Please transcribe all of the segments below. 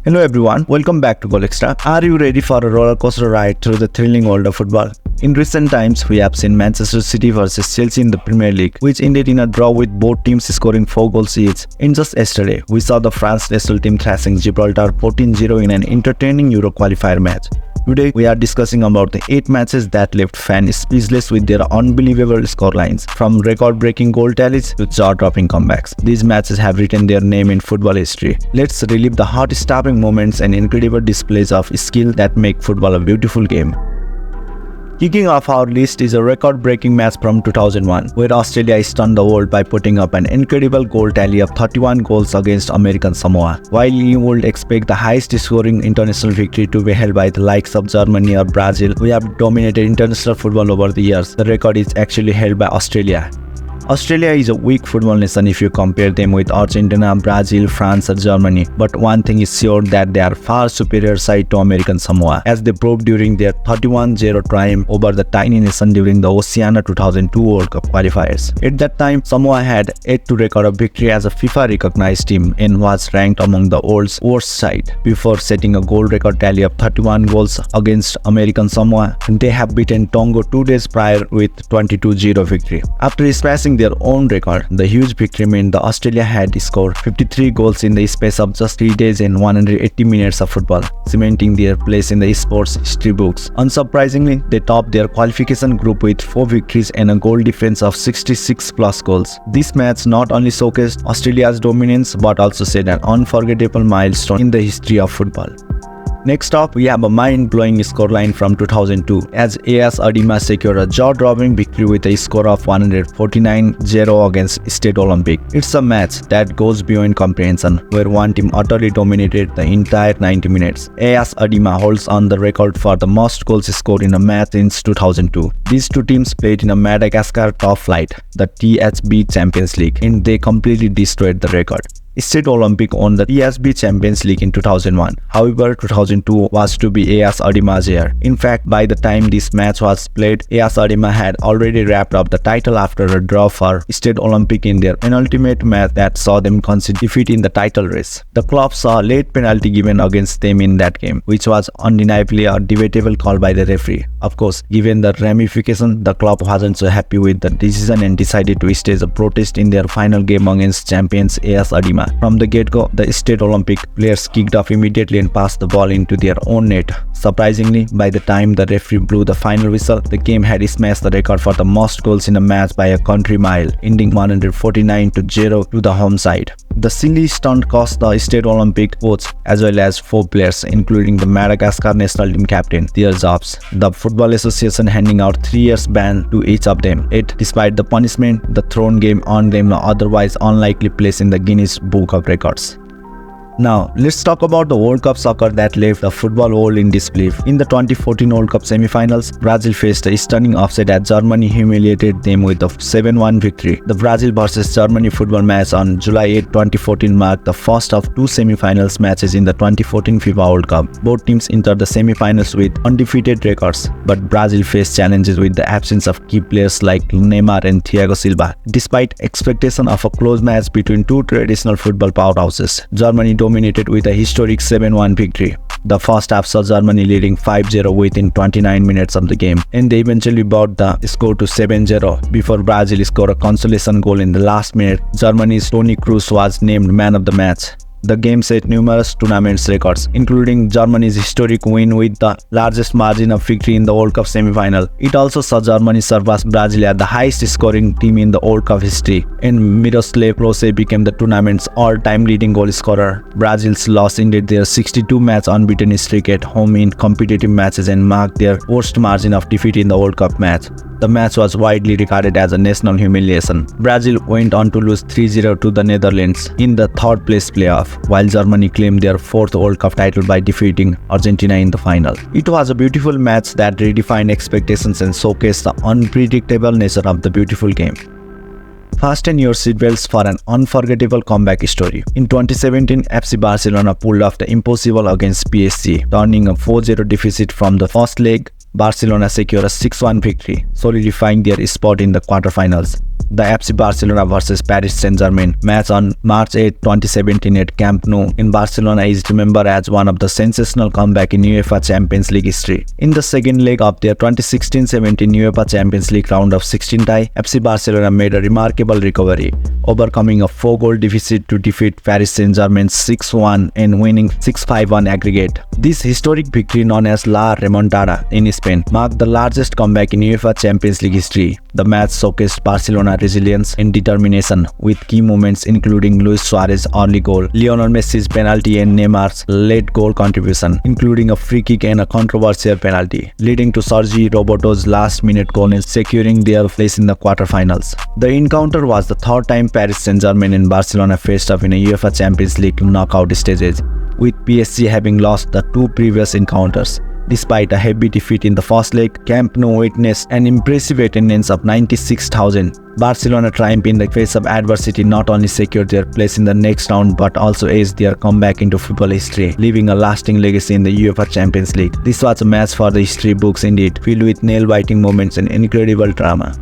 Hello everyone, welcome back to GoalXtra. Are you ready for a roller coaster ride through the thrilling world of football? In recent times, we have seen Manchester City versus Chelsea in the Premier League, which ended in a draw with both teams scoring 4 goals each. And just yesterday, we saw the France national team thrashing Gibraltar 14-0 in an entertaining Euro qualifier match. Today, we are discussing about the 8 matches that left fans speechless with their unbelievable scorelines, from record-breaking goal tallies to jaw-dropping comebacks. These matches have written their name in football history. Let's relive the heart-stopping moments and incredible displays of skill that make football a beautiful game. Kicking off our list is a record-breaking match from 2001, where Australia stunned the world by putting up an incredible goal tally of 31 goals against American Samoa. While you would expect the highest-scoring international victory to be held by the likes of Germany or Brazil, who have dominated international football over the years, the record is actually held by Australia. Australia is a weak football nation if you compare them with Argentina, Brazil, France or Germany, but one thing is sure, that they are far superior side to American Samoa, as they proved during their 31-0 triumph over the tiny nation during the Oceania 2002 World Cup qualifiers. At that time, Samoa had yet to record a victory as a FIFA-recognized team and was ranked among the world's worst side. Before setting a goal record tally of 31 goals against American Samoa, they have beaten Tonga 2 days prior with 22-0 victory. After smashing their own record, the huge victory meant that Australia had scored 53 goals in the space of just 3 days and 180 minutes of football, cementing their place in the sports history books. Unsurprisingly, they topped their qualification group with 4 victories and a goal difference of 66 plus goals. This match not only showcased Australia's dominance but also set an unforgettable milestone in the history of football. Next up, we have a mind-blowing scoreline from 2002, as AS Adima secured a jaw-dropping victory with a score of 149-0 against Stade Olympique. It's a match that goes beyond comprehension, where one team utterly dominated the entire 90 minutes. AS Adima holds on the record for the most goals scored in a match since 2002. These two teams played in a Madagascar top flight, the THB Champions League, and they completely destroyed the record. Stade Olympique won the TSB Champions League in 2001. However, 2002 was to be AS Adima's year. In fact, by the time this match was played, AS Adima had already wrapped up the title after a draw for Stade Olympique in their penultimate match that saw them concede defeat in the title race. The club saw a late penalty given against them in that game, which was undeniably a debatable call by the referee. Of course, given the ramification, the club wasn't so happy with the decision and decided to stage a protest in their final game against champions AS Adima. From the get-go, the Stade Olympique players kicked off immediately and passed the ball into their own net. Surprisingly, by the time the referee blew the final whistle, the game had smashed the record for the most goals in a match by a country mile, ending 149-0 to the home side. The silly stunt cost the Stade Olympique coach as well as 4 players, including the Madagascar national team captain, their jobs. The Football Association handing out 3 years ban to each of them. Yet, despite the punishment, the thrown game earned them an otherwise unlikely place in the Guinness Book of Records. Now, let's talk about the World Cup soccer that left the football world in disbelief. In the 2014 World Cup semi-finals, Brazil faced a stunning upset as Germany humiliated them with a 7-1 victory. The Brazil vs Germany football match on July 8, 2014 marked the first of 2 semi-finals matches in the 2014 FIFA World Cup. Both teams entered the semi-finals with undefeated records, but Brazil faced challenges with the absence of key players like Neymar and Thiago Silva. Despite expectation of a close match between 2 traditional football powerhouses, Germany dominated with a historic 7-1 victory. The first half saw Germany leading 5-0 within 29 minutes of the game, and they eventually brought the score to 7-0 before Brazil scored a consolation goal in the last minute. Germany's Toni Kroos was named man of the match. The game set numerous tournament records, including Germany's historic win with the largest margin of victory in the World Cup semi-final. It also saw Germany surpass Brazil as the highest-scoring team in the World Cup history, and Miroslav Klose became the tournament's all-time leading goal scorer. Brazil's loss ended their 62-match unbeaten streak at home in competitive matches and marked their worst margin of defeat in the World Cup match. The match was widely regarded as a national humiliation. Brazil went on to lose 3-0 to the Netherlands in the third-place playoff, while Germany claimed their 4th World Cup title by defeating Argentina in the final. It was a beautiful match that redefined expectations and showcased the unpredictable nature of the beautiful game. Fasten your seatbelts for an unforgettable comeback story. In 2017, FC Barcelona pulled off the impossible against PSG, turning a 4-0 deficit from the first leg. Barcelona secured a 6-1 victory, solidifying their spot in the quarterfinals. the FC Barcelona vs Paris Saint-Germain match on March 8, 2017 at Camp Nou in Barcelona is remembered as one of the sensational comeback in UEFA Champions League history. In the second leg of their 2016-17 UEFA Champions League round of 16 tie, FC Barcelona made a remarkable recovery, overcoming a 4-goal deficit to defeat Paris Saint-Germain 6-1 and winning 6-5 on aggregate. This historic victory, known as La Remontada in Spain, marked the largest comeback in UEFA Champions League history. The match showcased Barcelona's resilience and determination, with key moments including Luis Suarez's early goal, Lionel Messi's penalty and Neymar's late goal contribution, including a free kick and a controversial penalty, leading to Sergi Roberto's last-minute goal and securing their place in the quarterfinals. The encounter was the third time Paris Saint-Germain and Barcelona faced off in a UEFA Champions League knockout stages, with PSG having lost the two previous encounters. Despite a heavy defeat in the first leg, Camp Nou witnessed an impressive attendance of 96,000. Barcelona triumph in the face of adversity not only secured their place in the next round but also aged their comeback into football history, leaving a lasting legacy in the UEFA Champions League. This was a match for the history books indeed, filled with nail-biting moments and incredible drama.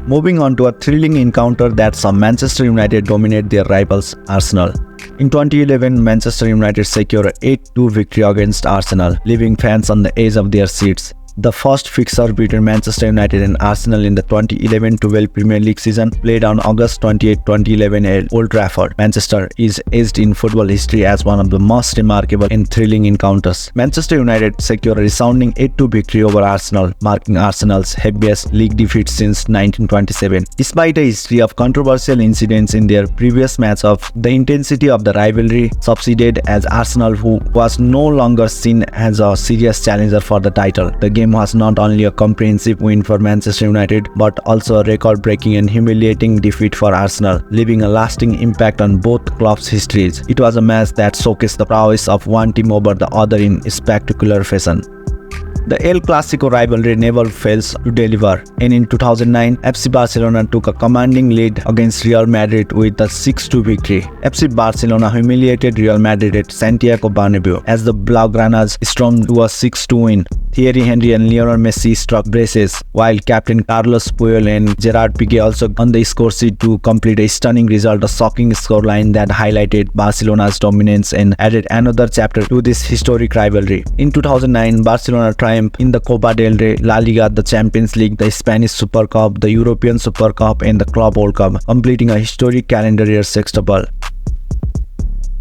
Moving on to a thrilling encounter that saw Manchester United dominate their rivals Arsenal. In 2011, Manchester United secured an 8-2 victory against Arsenal, leaving fans on the edge of their seats. The first fixture between Manchester United and Arsenal in the 2011-12 Premier League season, played on August 28, 2011 at Old Trafford, Manchester, is aged in football history as one of the most remarkable and thrilling encounters. Manchester United secured a resounding 8-2 victory over Arsenal, marking Arsenal's heaviest league defeat since 1927. Despite a history of controversial incidents in their previous matchups, the intensity of the rivalry subsided as Arsenal, who was no longer seen as a serious challenger for the title. The game was not only a comprehensive win for Manchester United but also a record-breaking and humiliating defeat for Arsenal, leaving a lasting impact on both clubs' histories. It was a match that showcased the prowess of one team over the other in spectacular fashion. The El Clasico rivalry never fails to deliver, and in 2009, FC Barcelona took a commanding lead against Real Madrid with a 6-2 victory. FC Barcelona humiliated Real Madrid at Santiago Bernabeu as the Blaugranas stormed to a 6-2 win. Thierry Henry and Lionel Messi struck braces, while captain Carlos Puyol and Gerard Piqué also on the score sheet to complete a stunning result, a shocking scoreline that highlighted Barcelona's dominance and added another chapter to this historic rivalry. In 2009, Barcelona triumphed in the Copa del Rey, La Liga, the Champions League, the Spanish Super Cup, the European Super Cup, and the Club World Cup, completing a historic calendar year sextuple.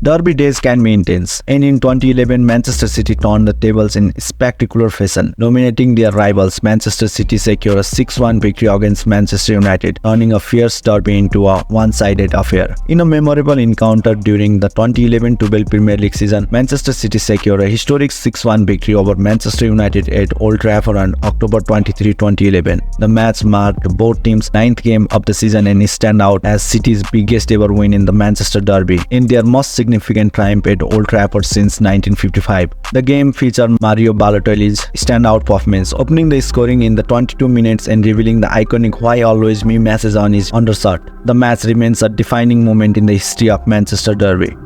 Derby days can be intense, and in 2011, Manchester City turned the tables in spectacular fashion. Dominating their rivals, Manchester City secured a 6-1 victory against Manchester United, turning a fierce derby into a one-sided affair. In a memorable encounter during the 2011-12 Premier League season, Manchester City secured a historic 6-1 victory over Manchester United at Old Trafford on October 23, 2011. The match marked both teams' 9th game of the season and stand out as City's biggest ever win in the Manchester Derby, in their most significant triumph at Old Trafford since 1955. The game featured Mario Balotelli's standout performance, opening the scoring in the 22 minutes and revealing the iconic "Why Always Me" message on his undershirt. The match remains a defining moment in the history of Manchester Derby.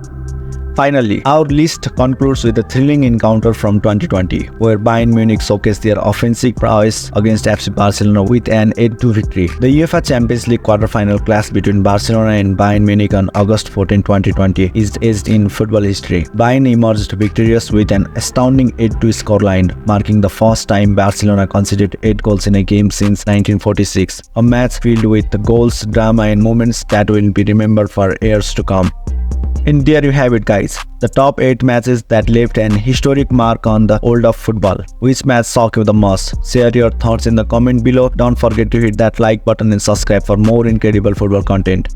Finally, our list concludes with a thrilling encounter from 2020, where Bayern Munich showcased their offensive prowess against FC Barcelona with an 8-2 victory. The UEFA Champions League quarter-final clash between Barcelona and Bayern Munich on August 14, 2020 is aged in football history. Bayern emerged victorious with an astounding 8-2 scoreline, marking the first time Barcelona conceded 8 goals in a game since 1946. A match filled with goals, drama, and moments that will be remembered for years to come. And there you have it, guys, the top 8 matches that left an historic mark on the world of football. Which match shocked you the most? Share your thoughts in the comment below. Don't forget to hit that like button and subscribe for more incredible football content.